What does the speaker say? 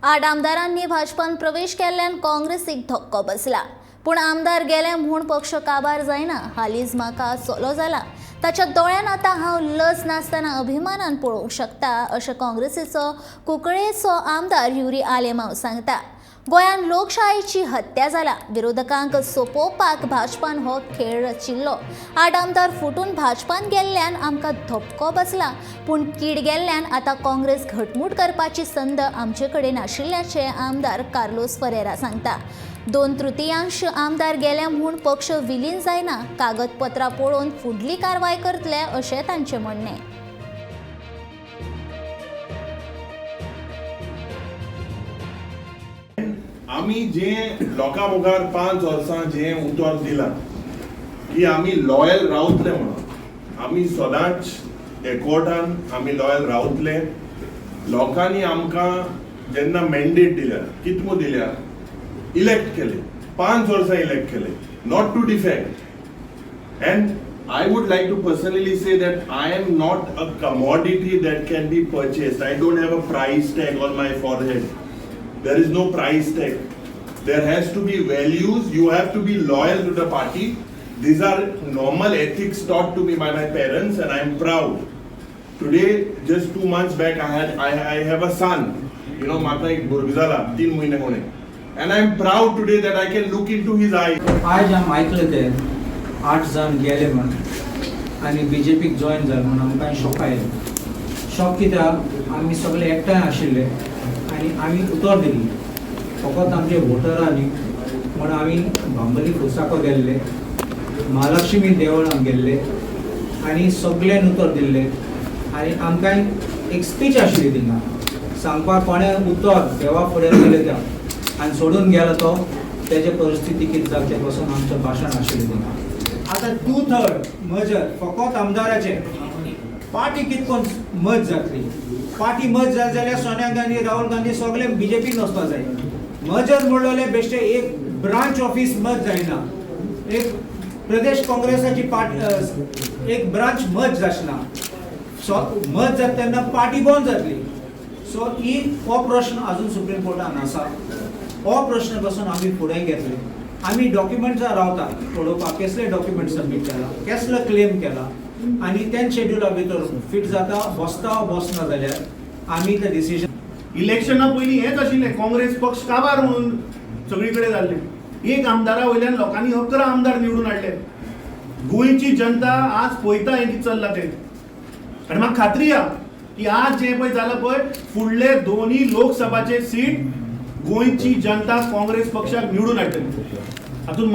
आठ आमदारांनी भाजपान प्रवेश केल्ल्यान काँग्रेसीक धक्को बसला। पूण आमदार गेले म्हूण पक्ष काबार जायना। हालींच म्हाका चलो जाला, ताच्या दोळ्यान आतां हांव लज नासतना अभिमानान पळोवंक शकता, अशें काँग्रेसीचो कुंकळेचो आमदार युरी आलेमांव सांगता। गोंयान लोकशायेची हत्या जाला। विरोधकांक सोपोवपाक भाजपान हो खेळ रचिल्लो। आठ आमदार फुटून भाजपान गेल्ल्यान आमकां धपको बसला, पूण कीड गेल्ल्यान आतां काँग्रेस घटमूट करपाची संद आमचे कडेन आशिल्ल्याचें आमदार कार्लोस फरेरा सांगता। 2/3 आमदार गेले म्हूण पक्ष विलीन जायना। कागदपत्रां पळोवन फुडली कारवाय करतले, अशें तांचें म्हणणें। आमी जे लोकां मुखार 5 वर्सां जे उतर दिला की आमी लॉयल रावतले म्हणून, आमी सदांच कोर्टान आमी लॉयल रावतले। लोकांनी आमकां जेन्ना मॅन्डेट दिल्या, कितमो दिल्या, इलेक्ट केले, 5 वर्सां इलेक्ट केले, not to defect. And I would like to personally say that I am not a commodity that can be purchased. I don't have a price tag on my forehead. There is no price tag. There has to be values. You have to be loyal to the party. These are normal ethics taught to me by my parents, and I am proud. Today, just 2 months back, I have a son. You know, माता एक बुरगजाला 3 महीने होने. And I am proud today that I can look into his eyes. आज आम ऐकले ते 8 जण गेले म्हणून आनी बीजेपीक जॉइन जाले म्हणून आमकां शॉक आयलें। शॉक कित्याक आमी सगळे एकठांय आशिल्ले आनी आमी उतर दिली। फकत आमचे वोटरांनी म्हणून आमी बांबोली खुर्साको गेल्ले, महालक्ष्मी देवळान गेल्ले आनी सगळ्यांनी उतर दिल्ले। आनी आमकां एक स्पीच आशिल्ली थिंगा सांगपाक, कोणें उतर देवा फुडें गेले त्या आनी सोडून गेलो तो तेजे परिस्थिती कितें जातले पासून आमचें भाशण आशिल्लें थिंगा। आतां 2/3 मजर फकत आमदाराचे पार्टी कितकोन मज जातली। पार्टी मज जाली जाल्यार सोनिया गांधी, राहुल गांधी सगळे बीजेपीक वचपा जाय। मजर म्हणलेले बेश्टे एक ब्रांच ऑफिस मज जायना, एक प्रदेश काँग्रेसाची एक ब्रांच मज जाचना। मज जाता तेन्ना पार्टी बंद जातली। सो हो प्रश्न अजून सुप्रीम कोर्टान आसा। हो प्रश्न पासून आमी फुडें घेतले। आमी डॉक्युमेंट्स रावता पळोवपाक कसले डॉक्युमेंट सबमीट केला, कसलो क्लेम केला आनी तें शेड्युला भितर फिट जाता बसना जाल्यार आमी तें डिसिजन। इलेक्शना पयलीं हेच आशिल्लें, काँग्रेस पक्ष काबार म्हणून सगळीकडे जाल्ले। एक आमदारा वयल्यान लोकांनी 11 आमदार निवडून हाडले। गोंयची जनता आज पळयता हें कितें चल्लां तें। आनी म्हाका खात्री आहा की आज जें पळय जालां पळय, फुडले 2 लोकसभाचे सीट गोंयची जनता काँग्रेस पक्षाक निवडून हाडटली। हातूंत